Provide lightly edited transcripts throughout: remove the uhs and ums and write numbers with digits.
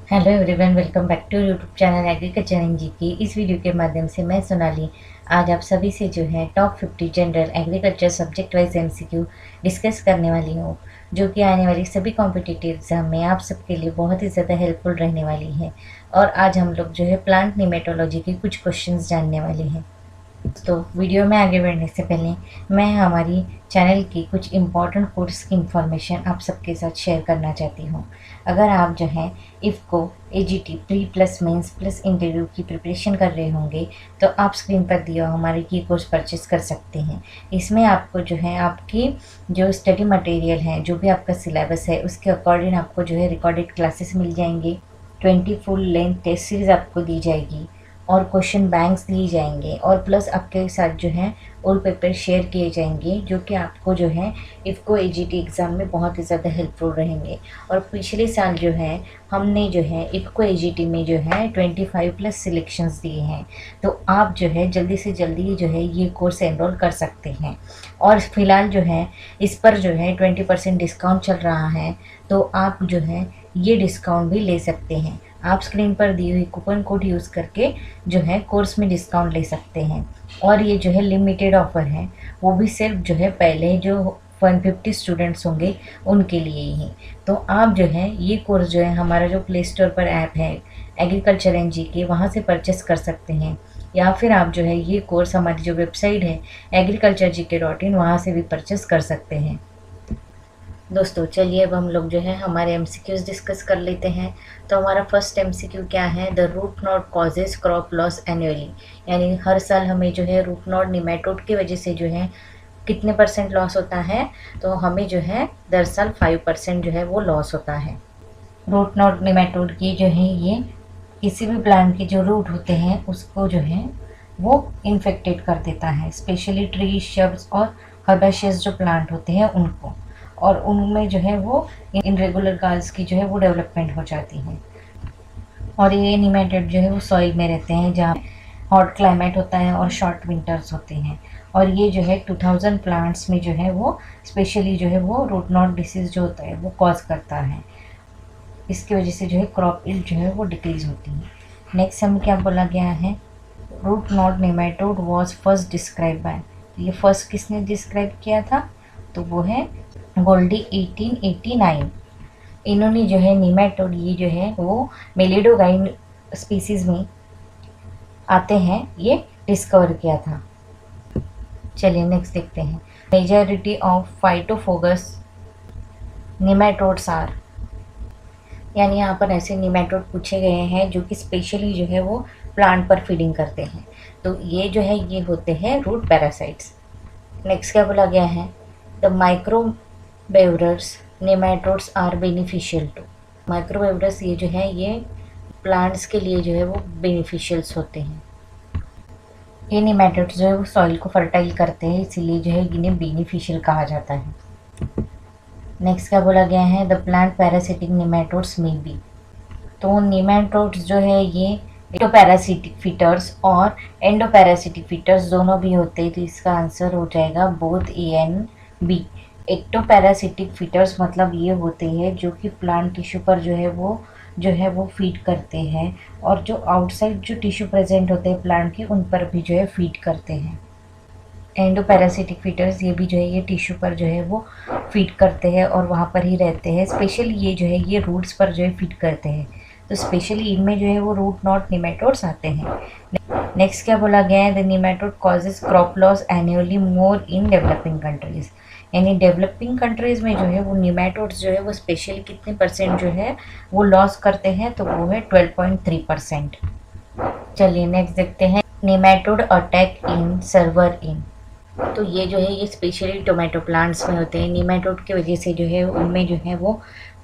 Hello everyone, welcome back to YouTube channel agriculture NG. इस वीडियो के माध्यम से मैं सोनाली आज आप सभी से जो है top 50 general agriculture subject wise MCQ discuss करने वाली हूँ, जो कि आने वाली सभी कॉम्पिटिटिव एग्जाम में आप सबके लिए बहुत ही ज़्यादा हेल्पफुल रहने वाली है। और आज हम लोग जो है प्लांट निमेटोलॉजी के कुछ क्वेश्चंस जानने वाले हैं। तो वीडियो में आगे बढ़ने से पहले मैं हमारी चैनल की कुछ इम्पॉर्टेंट कोर्स की इन्फॉर्मेशन आप सबके साथ शेयर करना चाहती हूँ। अगर आप जो है IFFCO AGT pre plus mains plus interview की प्रिपरेशन कर रहे होंगे तो आप स्क्रीन पर दिया हमारे की कोर्स परचेस कर सकते हैं। इसमें आपको जो है आपकी जो स्टडी मटेरियल है, जो भी आपका सिलेबस है, उसके अकॉर्डिंग आपको जो है रिकॉर्डेड क्लासेस मिल जाएंगे, 20 फुल लेंथ टेस्ट सीरीज आपको दी जाएगी और क्वेश्चन बैंक्स दिए जाएंगे और प्लस आपके साथ जो है ओल्ड पेपर शेयर किए जाएंगे, जो कि आपको जो है इफ़को एजीटी एग्ज़ाम में बहुत ही ज़्यादा हेल्पफुल रहेंगे। और पिछले साल जो है हमने जो है इफ़को एजीटी में जो है 25 प्लस सिलेक्शंस दिए हैं, तो आप जो है जल्दी से जल्दी जो है ये कोर्स एनरोल कर सकते हैं। और फिलहाल जो है इस पर जो है 20% डिस्काउंट चल रहा है, तो आप जो है ये डिस्काउंट भी ले सकते हैं। आप स्क्रीन पर दी हुई कूपन कोड यूज़ करके जो है कोर्स में डिस्काउंट ले सकते हैं। और ये जो है लिमिटेड ऑफ़र है, वो भी सिर्फ जो है पहले जो 150 स्टूडेंट्स होंगे उनके लिए ही। तो आप जो है ये कोर्स जो है हमारा जो प्ले स्टोर पर ऐप है एग्रीकल्चर एनजी के, वहाँ से परचेस कर सकते हैं, या फिर आप जो है ये कोर्स हमारी जो वेबसाइट है agriculturegk.in वहाँ से भी परचेस कर सकते हैं। दोस्तों चलिए अब हम लोग जो है हमारे एमसीक्यूज डिस्कस कर लेते हैं। तो हमारा फर्स्ट एमसीक्यू क्या है, the root knot causes crop loss annually, यानी हर साल हमें जो है रूट नॉट निमेटोड की वजह से जो है कितने % लॉस होता है, तो हमें जो है दरअसल 5% जो है वो लॉस होता है। रूट नॉट निमेटोड की जो है ये किसी भी प्लांट के जो रूट होते हैं उसको जो है वो इन्फेक्टेड कर देता है, स्पेशली ट्री शब्स और हर्बेशियस जो प्लांट होते हैं उनको, और उनमें जो है वो इनरेगुलर गाल्स की जो है वो डेवलपमेंट हो जाती है। और ये निमेटोड जो है वो सॉइल में रहते हैं जहाँ हॉट क्लाइमेट होता है और शॉर्ट विंटर्स होते हैं। और ये जो है 2000 प्लांट्स में जो है वो स्पेशली जो है वो रूट नॉट डिसीज़ जो होता है वो कॉज करता है। इसकी वजह से जो है क्रॉप यील्ड जो है वो डिक्रीज होती है। नेक्स्ट हमें क्या बोला गया है, root knot nematode was first describe by, ये फर्स्ट किसने डिस्क्राइब किया था, तो वो है गोल्डी 1889। इन्होंने जो है निमेटोड ये जो है वो मेलिडोगाइन स्पीसीज़ में आते हैं ये डिस्कवर किया था। चलिए नेक्स्ट देखते हैं, मेजॉरिटी ऑफ फाइटोफोगस निमेटोड्स आर, यानी यहाँ पर ऐसे निमेटोड पूछे गए हैं जो कि स्पेशली जो है वो प्लांट पर फीडिंग करते हैं, तो ये जो है ये होते हैं रूट पैरासाइट्स। नेक्स्ट क्या बोला गया है, the microbivorous nematodes are beneficial to, microbivorous ये जो है ये प्लांट्स के लिए जो है वो बेनिफिशियल्स होते हैं। ये नेमेटोड्स जो है वो सॉइल को फर्टाइल करते हैं, इसीलिए जो है इन्हें बेनिफिशियल कहा जाता है। नेक्स्ट क्या बोला गया है, द प्लांट पैरासिटिक नेमेटोड्स में बी, तो नेमेटोड्स जो है ये एक्टोपैरासिटिक फीटर्स और एंडोपैरासिटिक फीटर्स दोनों भी होते हैं, तो इसका आंसर हो जाएगा both A and B. Ectoparasitic feeders मतलब ये होते हैं जो कि प्लांट टिश्यू पर जो है वो फीड करते हैं, और जो आउटसाइड जो टिश्यू प्रेजेंट होते हैं प्लांट के उन पर भी जो है फीड करते हैं। एंडोपैरासिटिक फीटर्स ये भी जो है ये टिश्यू पर जो है वो फीड करते हैं और वहाँ पर ही रहते हैं, स्पेशली ये जो है ये रूट्स पर जो है फीड करते हैं, तो स्पेशली इनमें जो है वो रूट नॉट निमेटोड्स आते हैं। नेक्स्ट क्या बोला गया है, the nematode causes crop loss annually more in developing countries, यानी डेवलपिंग कंट्रीज़ में जो है वो निमेटोड्स जो है वो स्पेशली कितने % जो है वो लॉस करते हैं, तो वो है 12.3%। चलिए नेक्स्ट देखते हैं, निमेटोड अटैक इन सर्वर इन, तो ये जो है ये स्पेशली टोमेटो प्लांट्स में होते हैं। निमेटोड की वजह से जो है उनमें जो है वो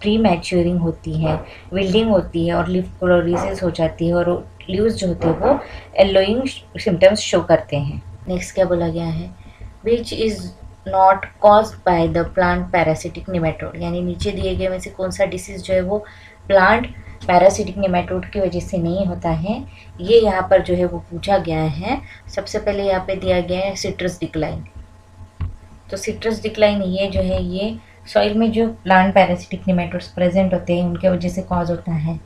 प्री मैच्योरिंग होती है, विल्डिंग होती है और लीफ क्लोरोसिस हो जाती है, और लीव्स जो होते हैं वो येलोइंग सिम्टम्स शो करते हैं। नेक्स्ट क्या बोला गया है, which is not caused by the plant parasitic nematode, यानी नीचे दिए गए में से कौन सा डिसीज़ जो है वो प्लांट पैरासिटिक निमेटोड की वजह से नहीं होता है, ये यहाँ पर जो है वो पूछा गया है। सबसे पहले यहाँ पे दिया गया है सिट्रस डिक्लाइन, तो सिट्रस डिक्लाइन ये जो है ये सॉइल में जो प्लांट पैरासिटिक निमेटोड्स प्रेजेंट होते हैं उनके वजह से कॉज होता है।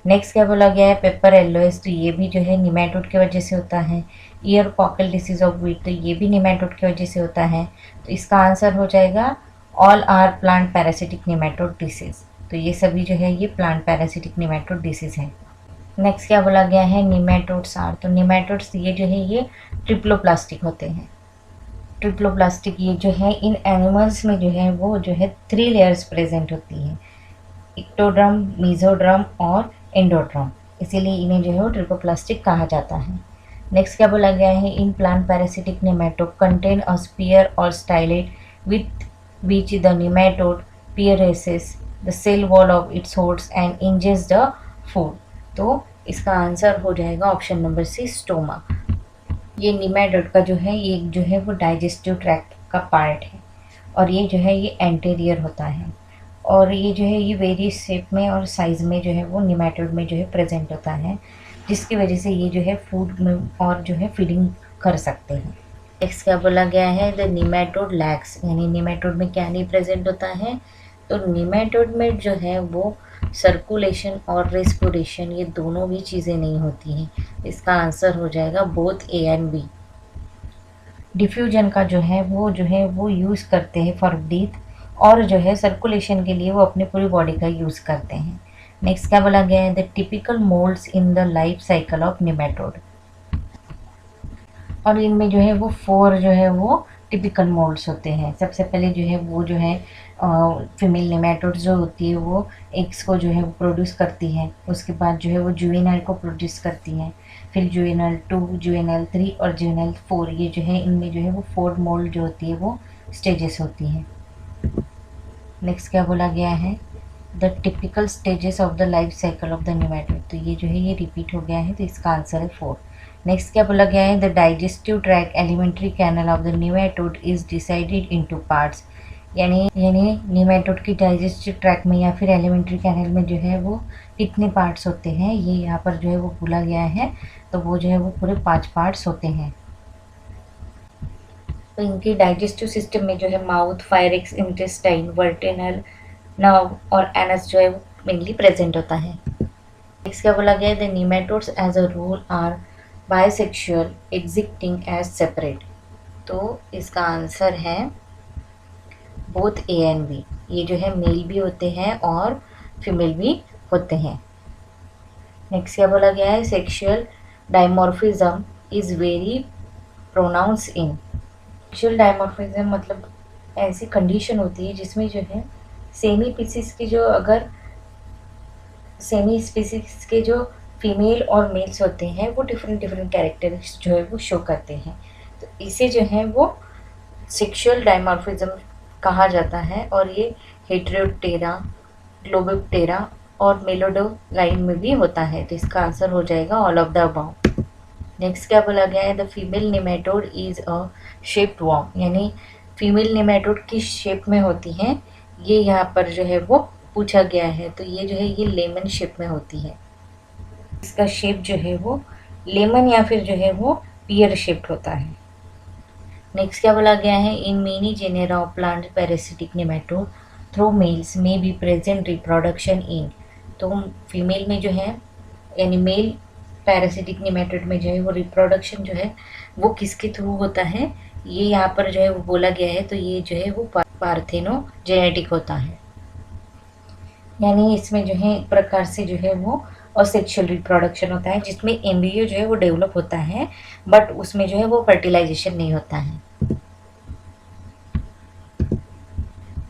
नेक्स्ट क्या बोला गया है, पेपर एलोएस, तो ये भी जो है निमेटोड की वजह से होता है। Year cockle disease of wheat, तो ये भी निमेटोड की वजह से होता है। तो इसका आंसर हो जाएगा all are plant parasitic nematode disease. तो ये सभी जो है ये प्लांट पैरासिटिक निमेटोड डिसीज है। नेक्स्ट क्या बोला गया है, निमेटोड्स आर, तो निमेटोड्स ये जो है ये ट्रिप्लोप्लास्टिक होते हैं। ट्रिप्लोप्लास्टिक ये जो है इन एनिमल्स में जो है वो जो है 3 लेयर्स प्रेजेंट होती है, इक्टोड्रम, मेसोड्रम और एंडोड्रम, इसीलिए इन्हें जो है वो ट्रिप्लोप्लास्टिक कहा जाता है। नेक्स्ट क्या बोला गया है, in plant parasitic nematode contain a spear और stylet with which the nematode pierces the cell wall of its host and ingests the food। तो इसका आंसर हो जाएगा ऑप्शन नंबर सी, स्टोमा। ये निमेटोड का जो है ये जो है वो डाइजेस्टिव ट्रैक्ट का पार्ट है और ये जो है ये एंटीरियर होता है और ये जो है ये वेरियस शेप में और साइज़ में जो है वो निमेटोड में जो है प्रेजेंट होता है, जिसकी वजह से ये जो है फूड में और जो है फीडिंग कर सकते हैं। नेक्स्ट क्या बोला गया है, द निमेटोड लैक्स, यानी निमेटोड में क्या नहीं प्रेजेंट होता है, तो निमेटोड में जो है वो सर्कुलेशन और रेस्पिरेशन ये दोनों भी चीज़ें नहीं होती हैं। इसका आंसर हो जाएगा both A and B. Diffusion का जो है वो यूज़ करते हैं फॉर ब्रीथ और जो है सर्कुलेशन के लिए वो अपनी पूरी बॉडी का यूज़ करते हैं। नेक्स्ट क्या बोला गया है, the typical moulds in the life cycle of nematode, और इनमें जो है वो 4 जो है वो टिपिकल मोल्ड्स होते हैं। सबसे पहले जो है वो जो है फीमेल नेमेटोड जो होती है वो एग्स को जो है वो प्रोड्यूस करती है, उसके बाद जो है वो जुवेनाइल को प्रोड्यूस करती है, फिर जुवेनाइल 2, जुवेनाइल 3 और जुवेनाइल 4, ये जो है इनमें जो है वो 4 मोल्ड जो होती है वो स्टेजेस होती हैं। नेक्स्ट क्या बोला गया है, the typical stages of the life cycle of the nematode, तो ये जो है ये रिपीट हो गया है, तो इसका आंसर है 4। नेक्स्ट क्या बोला गया है, the digestive tract alimentary canal of the nematode is decided into parts, यानी निमेटोड की डाइजेस्टिव ट्रैक में या फिर एलिमेंट्री कैनल में जो है वो कितने पार्ट्स होते हैं, ये यहाँ पर जो है वो बोला गया है, तो वो जो है वो पूरे 5 पार्ट्स होते हैं। तो इनके डाइजेस्टिव सिस्टम में जो है माउथ, फायरिक्स, इंटेस्टाइन, वर्टिनल नर्व और एनस जो है वो मेनली प्रेजेंट होता है। नेक्स्ट क्या बोला गया है, the nematodes as a rule are bisexual existing as separate, तो इसका आंसर है बोथ ए एंड बी, ये जो है मेल भी होते हैं और फीमेल भी होते हैं। नेक्स्ट क्या बोला गया है, sexual dimorphism is very pronounce in, sexual dimorphism मतलब ऐसी कंडीशन होती है जिसमें जो है सेमी स्पीसीज के जो फीमेल और मेल्स होते हैं वो डिफरेंट कैरेक्टर्स जो है वो शो करते हैं, तो इसे जो है वो सेक्सुअल डायमॉर्फिज्म कहा जाता है और ये हेटेरोप्टेरा, ग्लोबिप्टेरा और मेलोडोगाइन में भी होता है, तो इसका आंसर हो जाएगा all of the above. Next क्या बोला गया है, the female nematode is a shaped worm, यानी फीमेल निमेटोड किस शेप में होती हैं, ये यहाँ पर जो है वो पूछा गया है, तो ये जो है ये लेमन शेप में होती है, इसका शेप जो है वो लेमन या फिर जो है वो पियर शेप्ड होता है। नेक्स्ट क्या बोला गया है, in many genera of plant parasitic nematode through males में बी प्रेजेंट रिप्रोडक्शन इन, तो फीमेल में जो है यानी मेल पैरासिटिक नेमेटोड में जो है वो रिप्रोडक्शन जो है वो किसके थ्रू होता है, ये यहाँ पर जो है वो बोला गया है, तो ये जो है वो पार्थेनोजेनेटिक होता है, यानी इसमें जो है एक प्रकार से जो है वो असेक्सुअल रिप्रोडक्शन होता है जिसमें एम्ब्रियो जो है वो डेवलप होता है बट उसमें जो है वो फर्टिलाइजेशन नहीं होता है।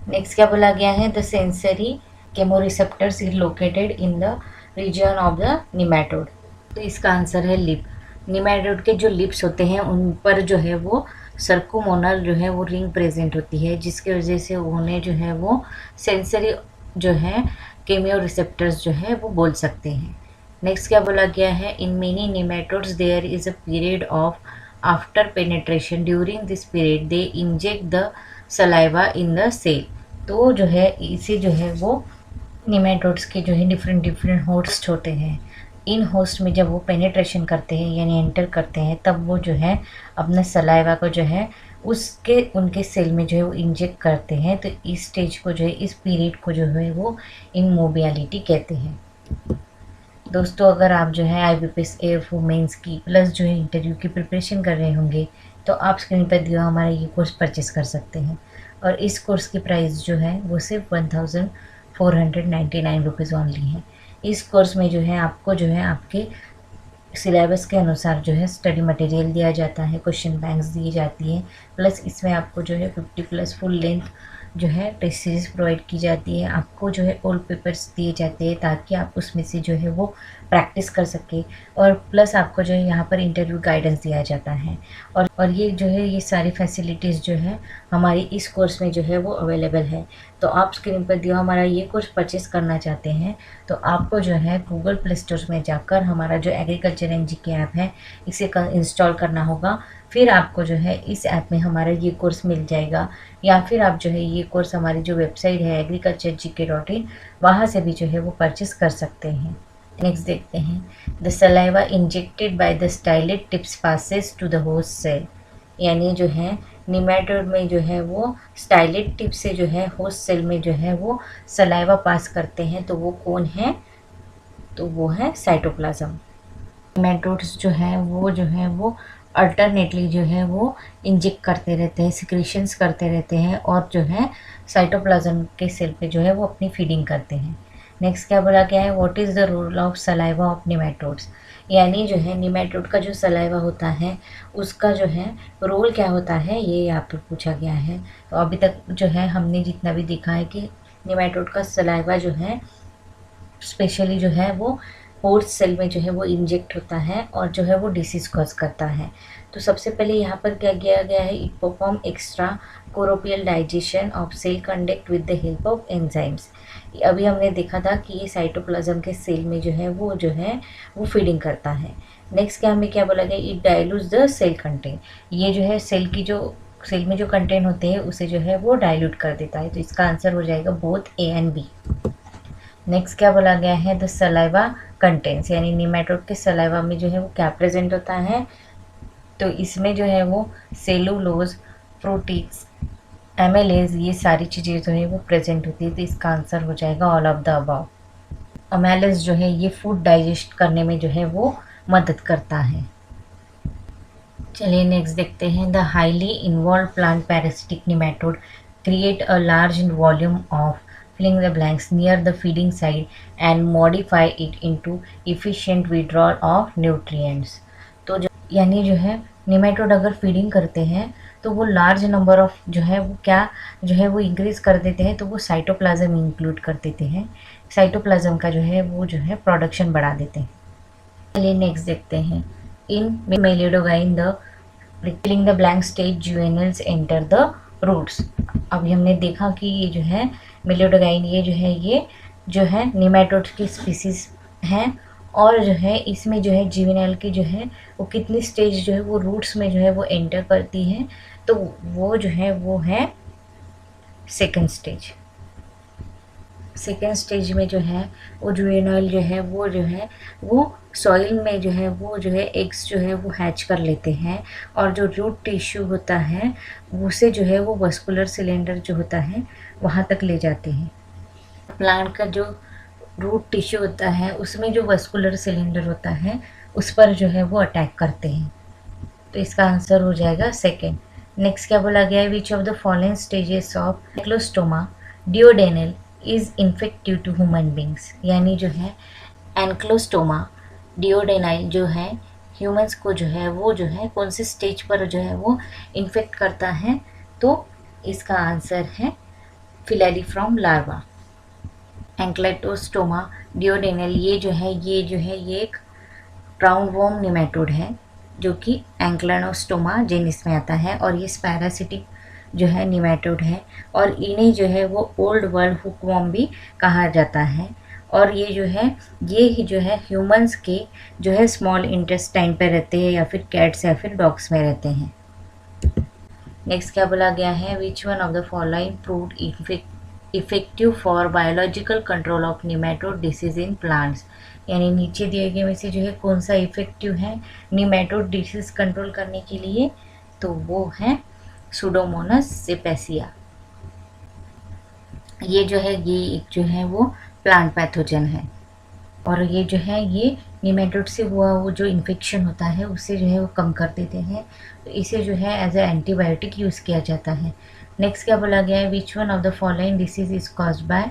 नेक्स्ट क्या बोला गया है, the sensory chemoreceptors is located in the region of the nematode, तो इसका आंसर है लिप। निमेटोड के जो लिप्स होते हैं उन पर जो है वो सर्कोमोनल जो है वो रिंग प्रेजेंट होती है, जिसकी वजह से उन्हें जो है वो सेंसरी जो है केमियो रिसेप्टर्स जो है वो बोल सकते हैं। नेक्स्ट क्या बोला गया है, in many nematodes there is a period of after penetration, during this period they inject the saliva in the cell, तो जो है इसे जो है वो नेमेटोड्स के जो है डिफरेंट होस्ट होते हैं, इन होस्ट में जब वो पेनेट्रेशन करते हैं यानी एंटर करते हैं तब वो जो है अपने सलाइवा को जो है उनके सेल में जो है वो इंजेक्ट करते हैं, तो इस स्टेज को जो है इस पीरियड को जो है वो इमोबिलिटी कहते हैं। दोस्तों, अगर आप जो है IBPS AFO मेंस की प्लस जो है इंटरव्यू की प्रिपरेशन कर रहे होंगे तो आप स्क्रीन पर दिया हमारा ये कोर्स परचेस कर सकते हैं। और इस कोर्स की प्राइस जो है वो सिर्फ 1499 रुपीज़ ओनली है। इस कोर्स में जो है आपको जो है आपके सिलेबस के अनुसार जो है स्टडी मटेरियल दिया जाता है, क्वेश्चन बैंक्स दी जाती है, प्लस इसमें आपको जो है 50+ फुल लेंथ जो है टेस्ट सीरीज प्रोवाइड की जाती है। आपको जो है ओल्ड पेपर्स दिए जाते हैं ताकि आप उसमें से जो है वो प्रैक्टिस कर सके, और प्लस आपको जो है यहाँ पर इंटरव्यू गाइडेंस दिया जाता है। और ये जो है ये सारी फैसिलिटीज़ जो है हमारी इस कोर्स में जो है वो अवेलेबल है। तो आप स्क्रीन पर दिया हमारा ये कोर्स परचेस करना चाहते हैं तो आपको जो है गूगल प्ले स्टोर में जाकर हमारा जो एग्रीकल्चर NGK ऐप है इसे इंस्टॉल करना होगा। फिर आपको जो है इस ऐप में हमारा ये कोर्स मिल जाएगा, या फिर आप जो है ये कोर्स हमारी जो वेबसाइट है agriculturegk.in वहाँ से भी जो है वो परचेस कर सकते हैं। नेक्स्ट देखते हैं, the saliva injected by the stylet tips passes to the host cell. यानी जो है निमेटोड में जो है वो स्टाइलेट टिप से जो है होस्ट सेल में जो है वो सलाइवा पास करते हैं, तो वो कौन है? तो वो है साइटोप्लाज्म। निमेटोड्स जो है वो अल्टरनेटली जो है वो इंजेक्ट करते रहते हैं, सिक्रीशंस करते रहते हैं, और जो है साइटोप्लाज्म के सेल पे जो है वो अपनी फीडिंग करते हैं। नेक्स्ट क्या बोला गया है, what is the role of saliva of nematodes. यानी जो है निमेटोड का जो सलाइवा होता है उसका जो है रोल क्या होता है, ये यहाँ पर पूछा गया है। तो अभी तक जो है हमने जितना भी देखा है कि निमेटोड का सलाइवा जो है स्पेशली जो है वो होस्ट सेल में जो है वो इंजेक्ट होता है और जो है वो डिसीज कॉज करता है। तो सबसे पहले यहाँ पर क्या किया गया है, it perform extracorporeal digestion of cell content with the help of enzymes. अभी हमने देखा था कि ये साइटोप्लाज्म के सेल में जो है वो फीडिंग करता है। नेक्स्ट क्या हमें क्या बोला गया, it dilutes the cell content. ये जो है सेल में जो कंटेंट होते हैं उसे जो है वो डाइल्यूट कर देता है। तो इसका आंसर हो जाएगा both A and B। Next क्या बोला गया है, द सलाइवा कंटेंट्स। यानी निमेटोड के सलाइवा में जो है वो क्या प्रेजेंट होता है, तो इसमें जो है वो सेलुलोज, प्रोटीन्स, एमेलेज, ये सारी चीज़ें जो है वो प्रेजेंट होती है। तो इसका आंसर हो जाएगा ऑल ऑफ द अबव। एमेलेज जो है ये फूड डाइजेस्ट करने में जो है वो मदद करता है। चलिए नेक्स्ट देखते हैं, the highly involve plant parasitic nematode create a large volume of filling the blanks near the feeding site and modify it into efficient withdrawal of nutrients। तो जो यानी जो है निमेटोड अगर फीडिंग करते हैं तो वो लार्ज नंबर ऑफ जो है वो क्या जो है वो इंक्रीज कर देते हैं, तो वो साइटोप्लाज्म इंक्लूड कर देते हैं। साइटोप्लाज्म का जो है प्रोडक्शन बढ़ा देते हैं। चलिए नेक्स्ट देखते हैं, in Meloidogyne the filling the blank stage juveniles enter the roots. अभी हमने देखा कि ये जो है मेलिडोगाइन ये जो है निमेटोड की स्पीसीज हैं, और जो है इसमें जो है जुवेनाइल की जो है वो कितनी स्टेज जो है वो रूट्स में जो है वो एंटर करती है, तो वो जो है वो है सेकेंड स्टेज। सेकेंड स्टेज में जो है वो जुवेनाइल जो है वो सॉइल में जो है एग्स जो है वो हैच कर लेते हैं, और जो रूट टिश्यू होता है उसे जो है वो वस्कुलर सिलेंडर जो होता है वहाँ तक ले जाते हैं। प्लांट का जो रूट टिश्यू होता है उसमें जो वस्कुलर सिलेंडर होता है उस पर जो है वो अटैक करते हैं। तो इसका आंसर हो जाएगा सेकेंड। नेक्स्ट क्या बोला गया है, which of the following stages of Ancylostoma duodenale is infective to human beings. यानी जो है एंक्लोस्टोमा डिओडेनाइल जो है ह्यूमंस को जो है कौन से स्टेज पर जो है वो इन्फेक्ट करता है, तो इसका आंसर है फिलेरिफ्रॉम लार्वा। एंक्लेटोस्टोमा डिओडेनल ये एक राउंड वॉर्म निमेटोड है जो कि एंक्लेनोस्टोमा जेनिस में आता है, और ये पैरासिटिक जो है निमेटोड है, और इन्हें जो है वो ओल्ड वर्ल्ड हुकवॉर्म भी कहा जाता है। और ये जो है ह्यूमंस के जो है स्मॉल इंटेस्टाइन पे रहते हैं, या फिर कैट्स या फिर डॉग्स में रहते हैं। नेक्स्ट क्या बोला गया है, which one of the following proved effective for biological control of nematode disease in plants. यानी नीचे दिए गए में से जो है कौन सा इफेक्टिव है निमेटोड डिसीज कंट्रोल करने के लिए, तो वो है सुडोमोनास सेपेसिया। ये एक जो है वो प्लांट पैथोजन है। और ये जो है ये निमेटोड से हुआ वो जो इन्फेक्शन होता है उससे जो है वो कम कर देते हैं। तो इसे जो है एज ए एंटीबायोटिक यूज़ किया जाता है। नेक्स्ट क्या बोला गया है, which one of the following disease is caused by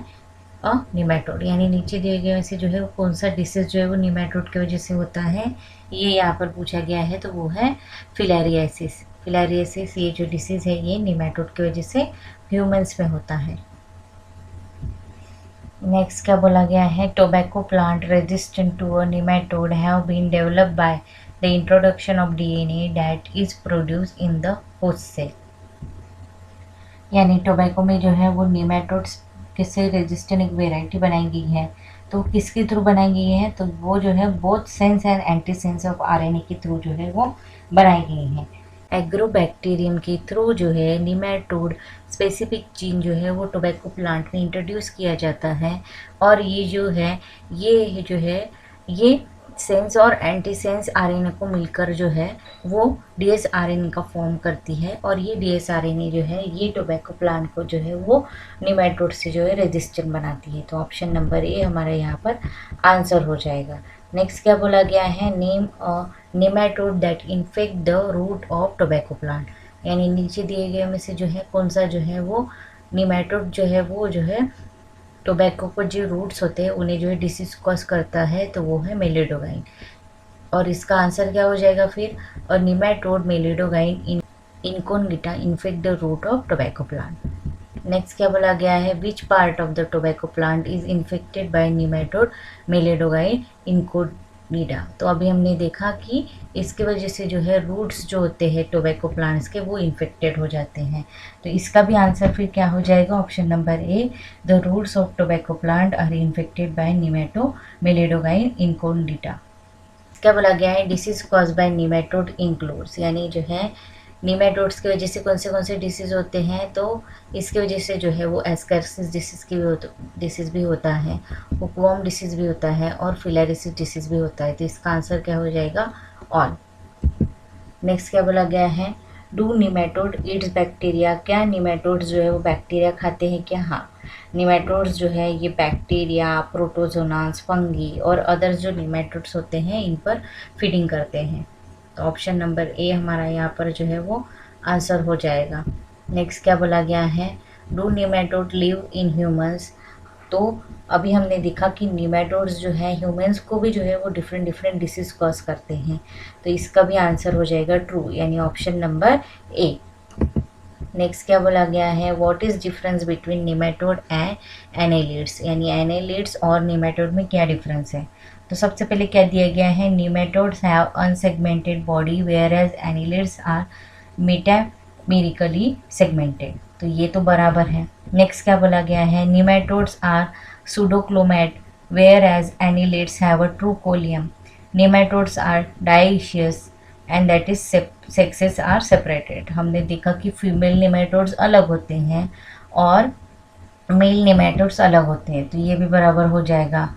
a nematode, यानी नीचे दिए गए में से जो है वो कौन सा डिसीज जो है वो निमेटोड की वजह से होता है, ये यहाँ पर पूछा गया है। तो वो है फिलारियासिस। फिलारियासिस ये जो डिसीज़ है ये निमेटोड की वजह से ह्यूमंस में होता है। नेक्स्ट क्या बोला गया है, tobacco plant resistant to a nematode have been developed by the introduction of DNA that is produced in the host cell, यानी टोबैको में जो है वो निमेटोड्स किससे रेजिस्टेंट एक वेराइटी बनाई गई है। तो किसके थ्रू बनाई गई है, तो वो जो है both sense and anti sense of RNA के थ्रू जो है वो बनाई गई है। एग्रोबैक्टीरियम के थ्रू जो है निमेटोड स्पेसिफिक जीन जो है वो टोबैको प्लांट में इंट्रोड्यूस किया जाता है। और ये जो है ये सेंस और एंटी सेंस आरएनए को मिलकर जो है वो डीएस आरएनए का फॉर्म करती है। और ये डीएस आरएनए जो है ये टोबैको प्लांट को जो है वो निमेटोड से जो है रेजिस्टेंट बनाती है। तो ऑप्शन नंबर ए हमारा यहाँ पर आंसर हो जाएगा। नेक्स्ट क्या बोला गया है, name a nematode that infect the root of tobacco plant, यानी नीचे दिए गए में से जो है कौन सा जो है वो निमेटोड जो है वो जो है टोबैको पर जो रूट्स होते हैं उन्हें जो है डिसीज कॉज करता है, तो वो है मेलिडोगाइन। और इसका आंसर क्या हो जाएगा फिर, और nematode Meloidogyne incognita infect the root of tobacco plant. Next क्या बोला गया है, which part of the tobacco plant is infected by nematode Meloidogyne incognita. तो अभी हमने देखा कि इसकी वजह से जो है रूट्स जो होते हैं टोबैको प्लांट्स के वो इन्फेक्टेड हो जाते हैं। तो इसका भी आंसर फिर क्या हो जाएगा, option number A, the roots of tobacco plant are infected by nematode Meloidogyne incognita. क्या बोला गया है, disease cause by nematode includes, यानी जो है निमेटोड्स की वजह से कौन से डिसीज़ होते हैं, तो इसकी वजह से जो है वो एस्कैरिसीस डिसीज़ भी होता है, हुकवॉर्म डिसीज़ भी होता है और फिलारियासिस डिसीज़ भी होता है। तो इसका आंसर क्या हो जाएगा, ऑल। नेक्स्ट क्या बोला गया है, डू निमेटोड ईट्स बैक्टीरिया, क्या निमेटोड्स जो है वो बैक्टीरिया खाते हैं क्या। हाँ, निमेटोड्स जो है ये बैक्टीरिया, प्रोटोजोनास, फंगी और अदर्स जो निमेटोड्स होते हैं इन पर फीडिंग करते हैं। तो ऑप्शन नंबर ए हमारा यहाँ पर जो है वो आंसर हो जाएगा। नेक्स्ट क्या बोला गया है, do nematode live in humans, तो अभी हमने देखा कि निमेटोड्स जो है ह्यूमंस को भी जो है वो डिफरेंट डिसीज़ कॉज करते हैं। तो इसका भी आंसर हो जाएगा ट्रू, यानी ऑप्शन नंबर ए। नेक्स्ट क्या बोला गया है, what is difference between nematode and annelids, यानी एनालिड्स और निमेटोड में क्या डिफरेंस है। तो सबसे पहले क्या दिया गया है, nematodes have unsegmented body whereas annelids are metamerically segmented, तो ये तो बराबर है। नेक्स्ट क्या बोला गया है, nematodes are pseudocoelomate whereas annelids have a true coelom, nematodes are dioecious and that is sexes are separated. हमने देखा कि फीमेल निमेटोड्स अलग होते हैं और मेल निमेटोड्स अलग होते हैं, तो ये भी बराबर हो जाएगा।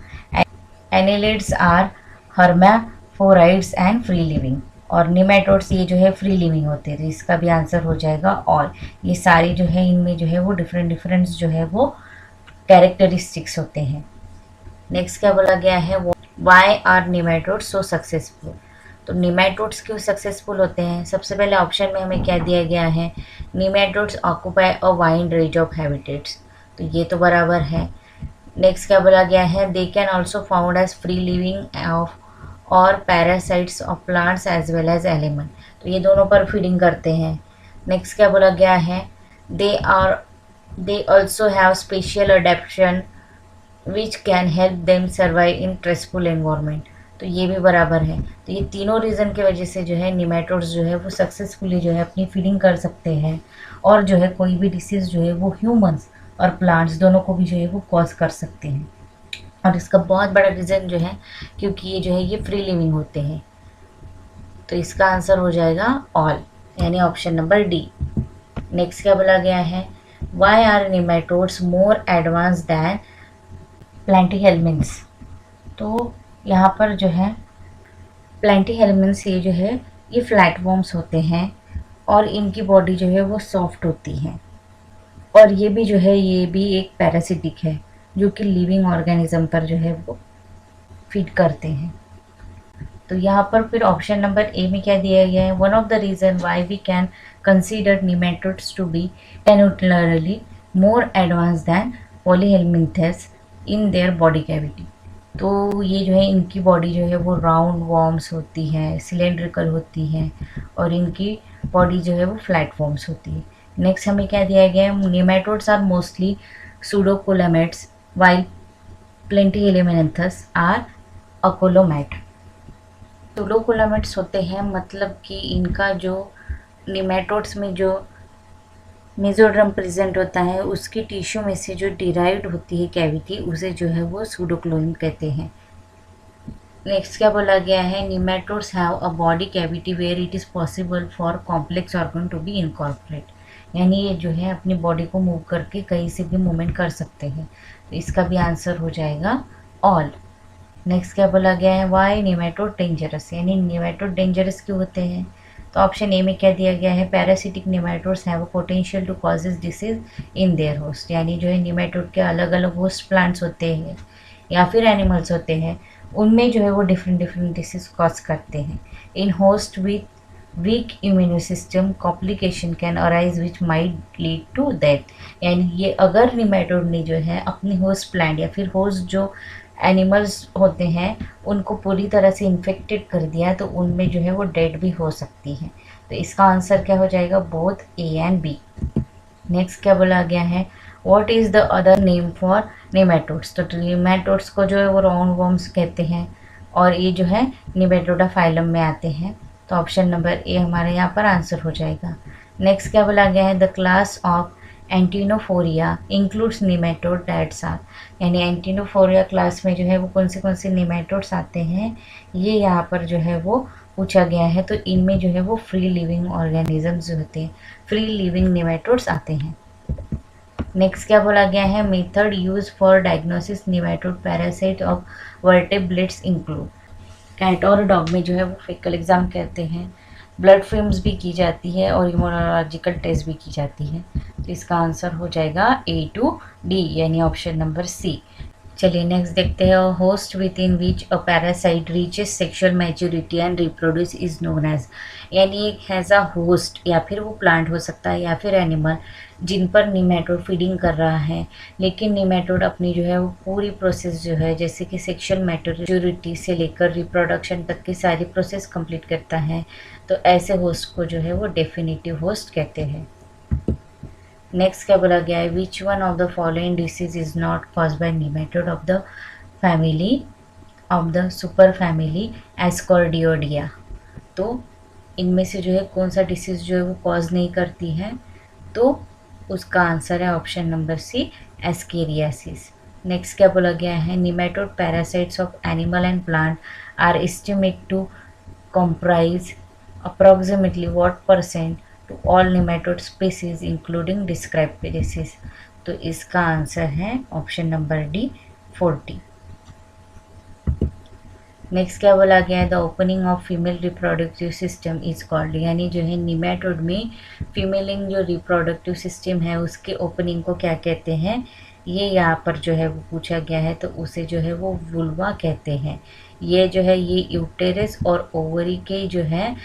Annelids are hermaphrodites and free living, और निमेटोड्स ये जो है फ्री लिविंग होते हैं, तो इसका भी आंसर हो जाएगा। और ये सारी जो है इनमें जो है वो डिफरेंट जो है वो कैरेक्टरिस्टिक्स होते हैं। नेक्स्ट क्या बोला गया है, why are nematodes so successful, तो निमेटोड्स क्यों सक्सेसफुल होते हैं। सबसे पहले ऑप्शन में हमें क्या दिया गया है, nematodes occupy a wide range of habitats, तो ये तो बराबर है। नेक्स्ट क्या बोला गया है, they can also found as free living of or parasites of plants as well as element, तो ये दोनों पर फीडिंग करते हैं। नेक्स्ट क्या बोला गया है, they also have special adaptation which can help them survive in stressful environment, तो ये भी बराबर है। तो ये तीनों रीज़न की वजह से जो है निमेटोड्स जो है वो सक्सेसफुली जो है अपनी फीडिंग कर सकते हैं और जो है कोई भी डिसीज़ जो है वो ह्यूमंस और प्लांट्स दोनों को भी जो है वो कॉज कर सकते हैं। और इसका बहुत बड़ा रीज़न जो है क्योंकि ये जो है ये फ्री लिविंग होते हैं, तो इसका आंसर हो जाएगा ऑल, यानी ऑप्शन नंबर डी। नेक्स्ट क्या बोला गया है, why are nematodes more advance than platyhelminths, तो यहाँ पर जो है प्लैंटीहेल्मिन्स ये जो है ये फ्लैटवॉर्म्स होते हैं और इनकी बॉडी जो है वो सॉफ्ट होती है और ये भी जो है ये भी एक पैरासिटिक है जो कि लिविंग ऑर्गेनिज्म पर जो है वो फीड करते हैं। तो यहाँ पर फिर ऑप्शन नंबर ए में क्या दिया गया है, one of the reason why we can consider nematodes to be टेनुलरली more advance than platyhelminthes in their body cavity. तो ये जो है इनकी बॉडी जो है वो राउंड वॉर्म्स होती है, सिलेंड्रिकल होती है, और इनकी बॉडी जो है वो फ्लैट वॉर्म्स होती है। नेक्स्ट हमें क्या दिया गया है, nematodes are mostly pseudocoelomates while platyhelminthes are acoelomate. Pseudocoelomates होते हैं, मतलब कि इनका जो निमेटोड्स में जो मेसोड्रम प्रेजेंट होता है उसकी टिश्यू में से जो डिराइव्ड होती है कैविटी, उसे जो है वो सूडोक्लोइम कहते हैं। नेक्स्ट क्या बोला गया है, nematodes have a body cavity where it is possible for complex organ to be incorporate. यानी ये जो है अपनी बॉडी को मूव करके कहीं से भी मूवमेंट कर सकते हैं। तो इसका भी आंसर हो जाएगा ऑल। नेक्स्ट क्या बोला गया है, वाई निमेटोड डेंजरस, यानी निमेटोड डेंजरस क्यों होते हैं। तो ऑप्शन ए में क्या दिया गया है, parasitic nematodes have a potential to causes disease in their host. यानी जो है निमेटोड के अलग अलग होस्ट प्लांट्स होते हैं या फिर एनिमल्स होते हैं, उनमें जो है वो डिफरेंट डिफरेंट डिसीज कॉज करते हैं। In host with weak immune system complication can arise which might lead to death. यानी ये अगर निमेटोड ने जो है अपनी होस्ट प्लांट या फिर होस्ट जो एनिमल्स होते हैं उनको पूरी तरह से इन्फेक्टेड कर दिया तो उनमें जो है वो डेड भी हो सकती है। तो इसका आंसर क्या हो जाएगा, both A and B. Next क्या बोला गया है, what is the other name for nematodes. तो निमेटोड्स को जो है वो राउंड वॉर्म्स कहते हैं और ये जो है निमेटोडा फाइलम में आते हैं। तो ऑप्शन नंबर ए हमारे यहाँ पर आंसर हो जाएगा। नेक्स्ट क्या बोला गया है, द क्लास ऑफ एंटीनोफोरिया इंक्लूड्स निमेटोड दैट्स आर। यानी एंटीनोफोरिया क्लास में जो है वो कौन से निमेटोड्स आते हैं, ये यहाँ पर जो है वो पूछा गया है। तो इनमें जो है वो फ्री लिविंग ऑर्गेनिजम्स जो होते हैं, फ्री लिविंग निमेटोड्स आते हैं। नेक्स्ट क्या बोला गया है, method use for diagnosis nematode parasite of vertebrates include. Cat और डॉग में जो है वो फीकल एग्जाम कहते हैं, ब्लड फिल्म्स भी की जाती है और इम्यूनोलॉजिकल टेस्ट भी की जाती है। तो इसका आंसर हो जाएगा ए टू डी, यानी ऑप्शन नंबर सी। चलिए नेक्स्ट देखते हैं, host within which a parasite reaches sexual maturity and reproduce is known as. यानी एक हैज़ अ होस्ट, या फिर वो प्लांट हो सकता है या फिर एनिमल, जिन पर निमेटोड फीडिंग कर रहा है, लेकिन निमेटोड अपनी जो है वो पूरी प्रोसेस जो है जैसे कि सेक्सुअल मैच्योरिटी से लेकर रिप्रोडक्शन तक की सारी प्रोसेस कंप्लीट करता है, तो ऐसे होस्ट को जो है वो डेफिनेटिव होस्ट कहते हैं। नेक्स्ट क्या बोला गया है, which one of the following disease is not cause by nematode of the family of the superfamily Ascaridoidea. तो इनमें से जो है कौन सा डिसीज़ जो है वो कॉज नहीं करती है, तो उसका आंसर है option number C, ascariasis. Next क्या बोला गया है, nematode parasites of animal and plant are estimate to comprise approximately what percent to all nematode species including described species। तो इसका आंसर है ऑप्शन नंबर डी, 40। नेक्स्ट क्या बोला गया है, the opening of female reproductive system is called. यानी जो है निमेटोड में फीमेलिंग जो रिप्रोडक्टिव सिस्टम है उसके ओपनिंग को क्या कहते हैं, ये यहाँ पर जो है वो पूछा गया है, तो उसे जो है वो वुल्वा कहते हैं। ये जो है ये यूटेरस और ओवरी के जो है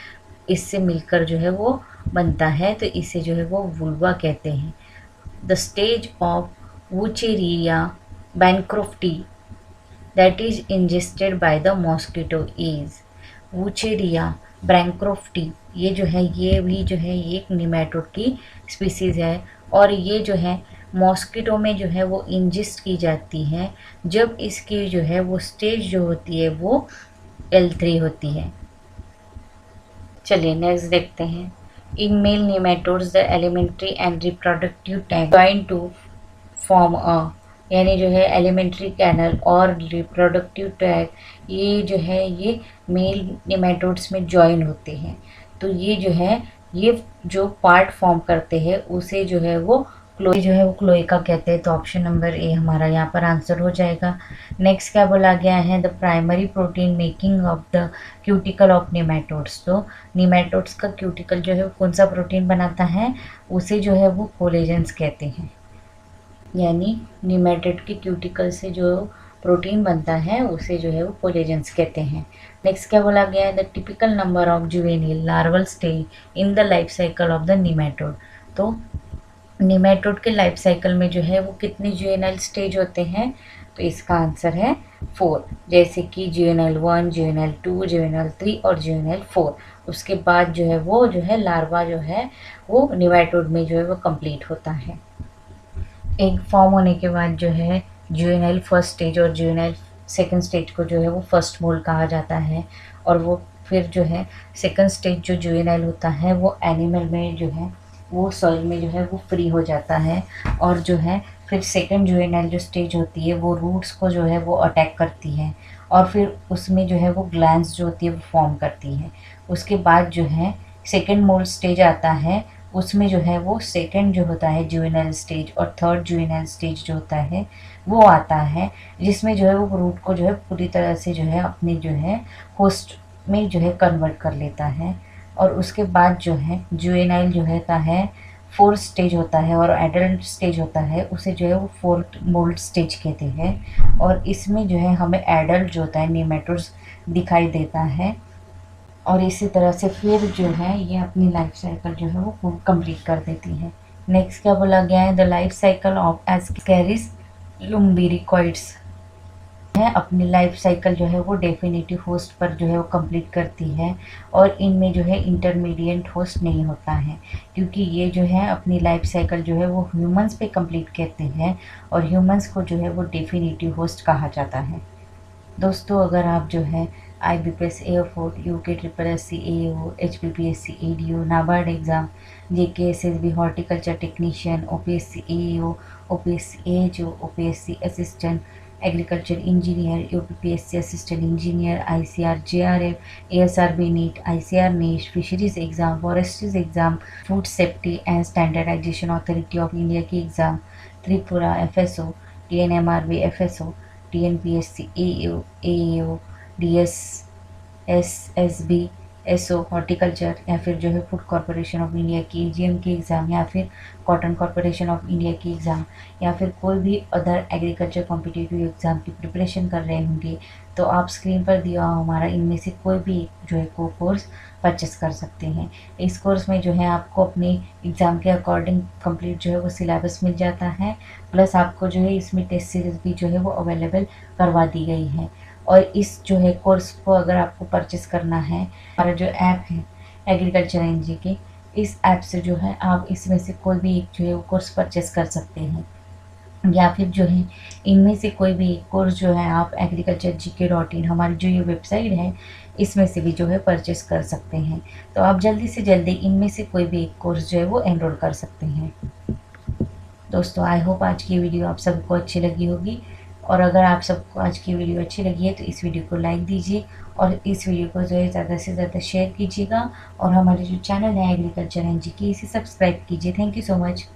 इससे मिलकर जो है वो बनता है, तो इसे जो है वो वुल्वा कहते हैं। The stage of Wuchereria bancrofti that is ingested by the mosquito is Wuchereria bancrofti. ये जो है ये भी जो है ये एक निमेटोड की स्पीसीज़ है और ये जो है मॉस्किटो में जो है वो इंजेस्ट की जाती है जब इसकी जो है वो स्टेज जो होती है वो L3 होती है। चलिए नेक्स्ट देखते हैं, in male nematodes the alimentary and reproductive tract join to form a. यानी जो है एलिमेंट्री कैनल और रिप्रोडक्टिव टैग ये जो है ये मेल निमेटोड्स में जॉइन होते हैं, तो ये जो है ये जो पार्ट फॉर्म करते हैं उसे जो है वो क्लोएका कहते हैं। तो ऑप्शन नंबर ए हमारा यहाँ पर आंसर हो जाएगा। नेक्स्ट क्या बोला गया है, the primary protein making of the cuticle of nematodes. तो निमेटोड्स का क्यूटिकल जो है कौन सा प्रोटीन बनाता है, उसे जो है वो कोलेजेंस कहते हैं। यानी निमेटोड के क्यूटिकल से जो प्रोटीन बनता है उसे जो है वो कोलेजेंस कहते हैं। नेक्स्ट क्या बोला गया है, the typical number of juvenile larval stage in the life cycle of the nematode. तो निमेटोड के लाइफ साइकिल में जो है वो कितने जुवेनाइल स्टेज होते हैं, तो इसका आंसर है 4। जैसे कि जुवेनाइल 1, जुवेनाइल 2, जुवेनाइल 3 और जुवेनाइल 4। उसके बाद जो है वो जो है लार्वा जो है वो निमेटोड में जो है वो कंप्लीट होता है। एग फॉर्म होने के बाद जो है जुवेनाइल फर्स्ट स्टेज और जुवेनाइल सेकंड स्टेज को जो है वो फर्स्ट मोल्ड कहा जाता है। और वो फिर जो है सेकंड स्टेज जो जुवेनाइल होता है वो एनिमल में जो है वो सॉइल में जो है वो फ्री हो जाता है। और जो है फिर सेकंड जुवेनाइल जो स्टेज होती है वो रूट्स को जो है वो अटैक करती है और फिर उसमें जो है वो ग्लैंड्स जो होती है वो फॉर्म करती है। उसके बाद जो है सेकंड मोल्ड स्टेज आता है, उसमें जो है वो सेकंड जो होता है जुवेनाइल स्टेज और थर्ड जुवेनाइल स्टेज जो होता है वो आता है, जिसमें जो है वो रूट को जो है पूरी तरह से जो है अपने जो है होस्ट में जो है कन्वर्ट कर लेता है। और उसके बाद जो है जुवेनाइल जो होता है फोर्थ स्टेज होता है और एडल्ट स्टेज होता है, उसे जो है वो फोर्थ मोल्ड स्टेज कहते हैं। और इसमें जो है हमें एडल्ट जो होता है नेमेटोड्स दिखाई देता है। और इसी तरह से फिर जो है ये अपनी लाइफ साइकिल जो है वो कंप्लीट कर देती है। नेक्स्ट क्या बोला गया है, the life cycle of Ascaris lumbricoides है अपनी लाइफ साइकिल जो है वो डेफिनेटिव होस्ट पर जो है वो कंप्लीट करती है। और इनमें जो है इंटरमीडिएट होस्ट नहीं होता है, क्योंकि ये जो है अपनी लाइफ साइकिल जो है वो ह्यूमंस पे कंप्लीट करते हैं और ह्यूमंस को जो है वो डेफिनेटिव होस्ट कहा जाता है। दोस्तों अगर आप जो है IBPS एयरफोर्ट, UK SSC AO, HPPSC ADO, NABARD exam, JK SSB horticulture technician, OPSC AEO, OPSC AHO, OPSC assistant agriculture engineer, UPPSC assistant engineer, ICR JRF, ASRB NET, ICR नेश, fisheries exam, forestries exam, food safety and standardization authority of India की exam, Tripura FSO, TNMRB FSO, TNPSC AEO, DSSSB SO horticulture, या फिर जो है food corporation of India की AGM की exam, या फिर कॉटन कॉरपोरेशन ऑफ इंडिया की एग्ज़ाम, या फिर कोई भी अदर एग्रीकल्चर कॉम्पिटिटिव एग्ज़ाम की प्रिपरेशन कर रहे होंगे, तो आप स्क्रीन पर दिया हमारा इनमें से कोई भी जो है कोर्स परचेस कर सकते हैं। इस कोर्स में जो है आपको अपने एग्ज़ाम के अकॉर्डिंग कंप्लीट जो है वो सिलेबस मिल जाता है, प्लस आपको जो है इसमें टेस्ट सीरीज़ भी जो है वो अवेलेबल करवा दी गई है। और इस जो है कोर्स को अगर आपको परचेस करना है, हमारा जो ऐप है एग्रीकल्चर NG के, इस ऐप से जो है आप इसमें से कोई भी एक जो है वो कोर्स परचेस कर सकते हैं, या फिर जो है इनमें से कोई भी एक कोर्स जो है आप agriculturegk.in हमारी जो ये वेबसाइट है इसमें से भी जो है परचेस कर सकते हैं। तो आप जल्दी से जल्दी इनमें से कोई भी एक कोर्स जो है वो एनरोल कर सकते हैं। दोस्तों आई होप आज की वीडियो आप सबको अच्छी लगी होगी, और अगर आप सबको आज की वीडियो अच्छी लगी है तो इस वीडियो को लाइक दीजिए और इस वीडियो को जो है ज़्यादा से ज़्यादा शेयर कीजिएगा, और हमारे जो चैनल है एग्रीकल्चर NG की इसे सब्सक्राइब कीजिए। Thank you so much.